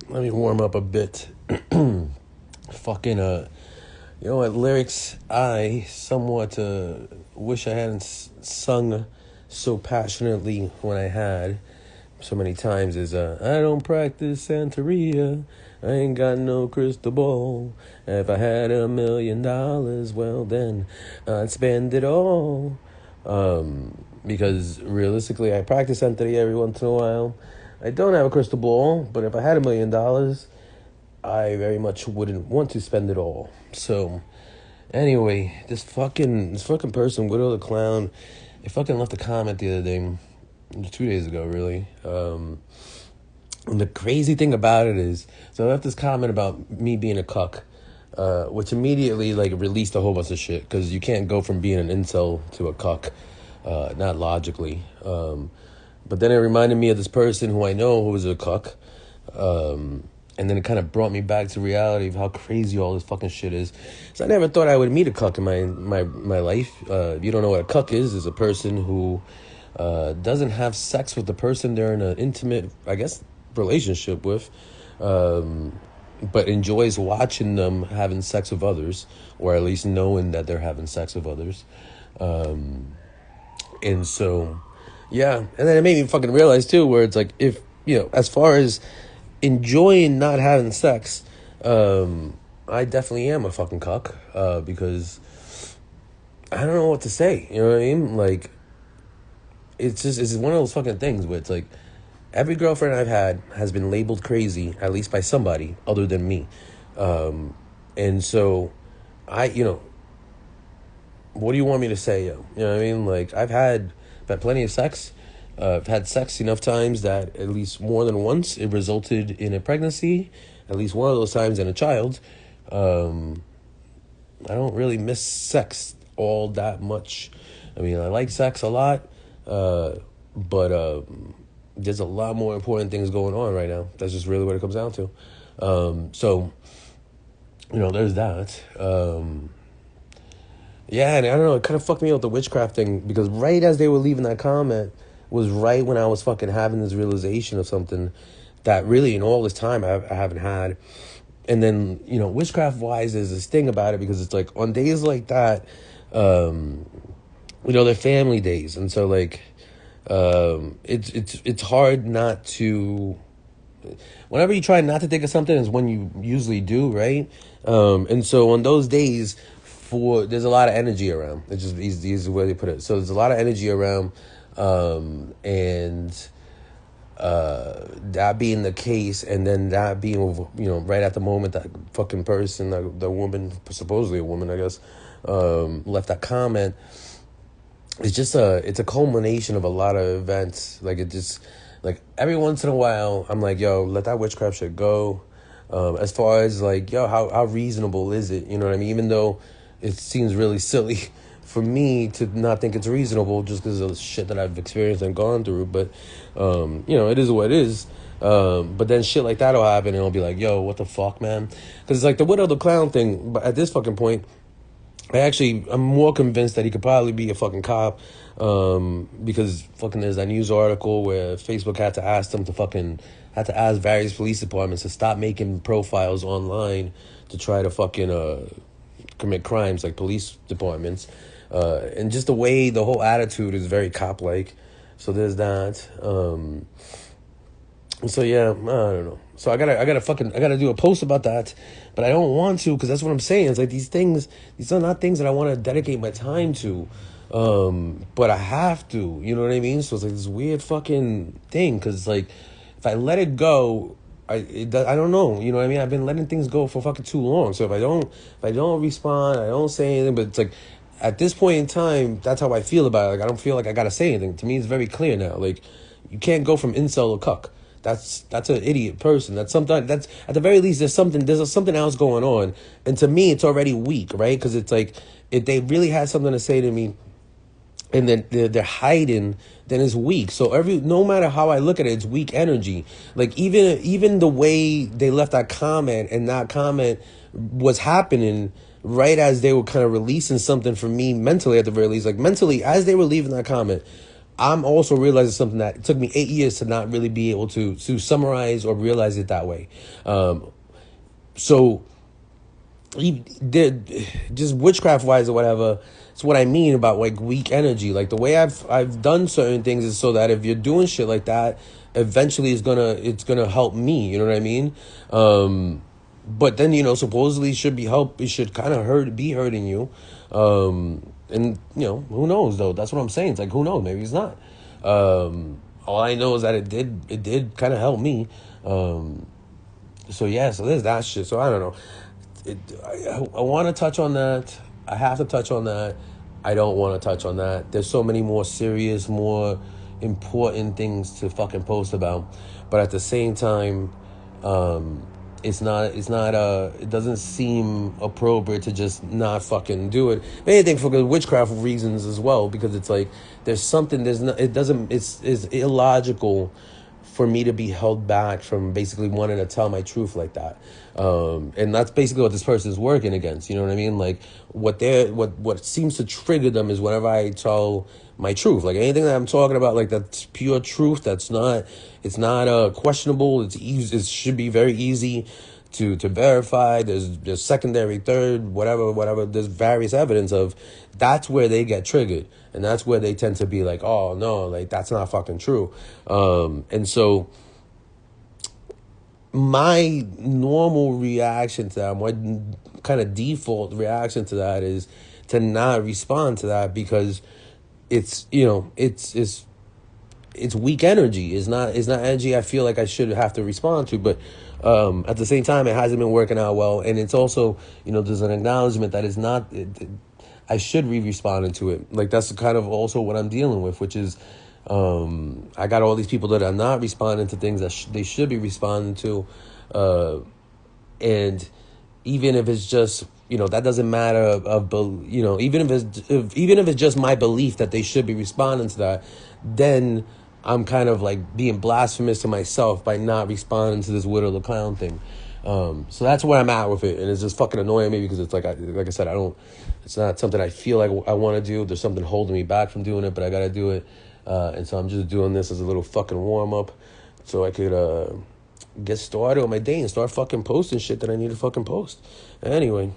Let me warm up a bit. Fucking, you know what, lyrics I somewhat wish I hadn't sung so passionately when I had so many times is, I don't practice Santeria. I ain't got no crystal ball. If I had $1,000,000, well then I'd spend it all. Because realistically, I practice Santeria every once in a while. I don't have a crystal ball, but if I had $1,000,000, I very much wouldn't want to spend it all. So, anyway, this fucking person, Widow the Clown, he fucking left a comment the other day, 2 days ago, really. And the crazy thing about it is, so I left this comment about me being a cuck, which immediately like released a whole bunch of shit because you can't go from being an incel to a cuck, not logically. But then it reminded me of this person who I know who was a cuck. And then it kind of brought me back to reality of how crazy all this fucking shit is. So I never thought I would meet a cuck in my life. If you don't know what a cuck is a person who doesn't have sex with the person they're in an intimate, I guess, relationship with, but enjoys watching them having sex with others, or at least knowing that they're having sex with others. And so, yeah. And then it made me fucking realize, too, where it's like, if, as far as enjoying not having sex, I definitely am a fucking cuck, because I don't know what to say. You know what I mean? Like, it's one of those fucking things where it's like, every girlfriend I've had has been labeled crazy, at least by somebody other than me. And so what do you want me to say, yo? You know what I mean? Like, I've had plenty of sex. I've had sex enough times that at least more than once it resulted in a pregnancy. At least one of those times in a child. I don't really miss sex all that much. I mean, I like sex a lot, but there's a lot more important things going on right now. That's just really what it comes down to. So, there's that. Yeah, and I don't know, it kind of fucked me out with the witchcraft thing, because right as they were leaving that comment was right when I was fucking having this realization of something that really in all this time I haven't had. And then, witchcraft-wise, there's this thing about it, because it's like, on days like that, they're family days. And so, like, it's hard not to, whenever you try not to think of something is when you usually do, right? And so on those days, there's a lot of energy around. It's just easy way they put it. So there's a lot of energy around, and that being the case, and then that being, right at the moment that fucking person, the woman, supposedly a woman, I guess, left that comment. It's just it's a culmination of a lot of events. Like, it just, like, every once in a while, I'm like, yo, let that witchcraft shit go. As far as, like, yo, how reasonable is it? You know what I mean? Even though it seems really silly for me to not think it's reasonable just because of the shit that I've experienced and gone through. But, it is what it is. But then shit like that will happen, and I'll be like, yo, what the fuck, man? Because it's like the Widow the Clown thing, but at this fucking point, I'm more convinced that he could probably be a fucking cop, because fucking there's that news article where Facebook had to ask various police departments to stop making profiles online to try to fucking commit crimes, like police departments, and just the way the whole attitude is very cop-like. So there's that. So yeah, I don't know. So I gotta do a post about that, but I don't want to, because that's what I'm saying. It's like these are not things that I want to dedicate my time to, but I have to. You know what I mean? So it's like this weird fucking thing, because like, if I let it go, I don't know. You know what I mean? I've been letting things go for fucking too long. So if I don't respond, I don't say anything. But it's like, at this point in time, that's how I feel about it. Like, I don't feel like I gotta say anything. To me, it's very clear now. Like, you can't go from incel to cuck. That's an idiot person. That's at the very least, there's something else going on. And to me, it's already weak, right? Because it's like, if they really had something to say to me, and then they're hiding, then it's weak. So no matter how I look at it, it's weak energy. Like, even the way they left that comment, and that comment was happening right as they were kind of releasing something for me mentally, at the very least. Like, mentally, as they were leaving that comment, I'm also realizing something that it took me 8 years to not really be able to summarize or realize it that way. So just witchcraft wise or whatever, it's what I mean about like weak energy. Like the way I've done certain things is so that if you're doing shit like that, eventually it's gonna help me. You know what I mean? But then, supposedly it should kind of be hurting you. And who knows though? That's what I'm saying. It's like, who knows? Maybe it's not. All I know is that it did kind of help me. So yeah, so there's that shit. So I don't know. I want to touch on that. I have to touch on that. I don't want to touch on that. There's so many more serious, more important things to fucking post about. But at the same time, it doesn't seem appropriate to just not fucking do it. Anything for good witchcraft reasons as well, because it's like it's illogical for me to be held back from basically wanting to tell my truth like that. And that's basically what this person is working against. You know what I mean? Like what seems to trigger them is whenever I tell my truth. Like anything that I'm talking about, like that's pure truth. It's not questionable. It's easy. It should be very easy to verify. There's secondary, third, whatever. There's various evidence of. That's where they get triggered, and that's where they tend to be like, oh no, like that's not fucking true. And so my normal reaction to that, my kind of default reaction to that is to not respond to that, because it's weak energy. It's not energy I feel like I should have to respond to. But at the same time, it hasn't been working out well, and it's also there's an acknowledgement that it's not. I should be responding to it. Like that's kind of also what I'm dealing with, which is I got all these people that are not responding to things that they should be responding to, and even if it's just that doesn't matter even if it's just my belief that they should be responding to that, then I'm kind of like being blasphemous to myself by not responding to this Widow the Clown thing. So that's where I'm at with it, and it's just fucking annoying me because it's like I said, it's not something I feel like I want to do. There's something holding me back from doing it, but I gotta do it, and so I'm just doing this as a little fucking warm up, so I could get started on my day and start fucking posting shit that I need to fucking post. Anyway.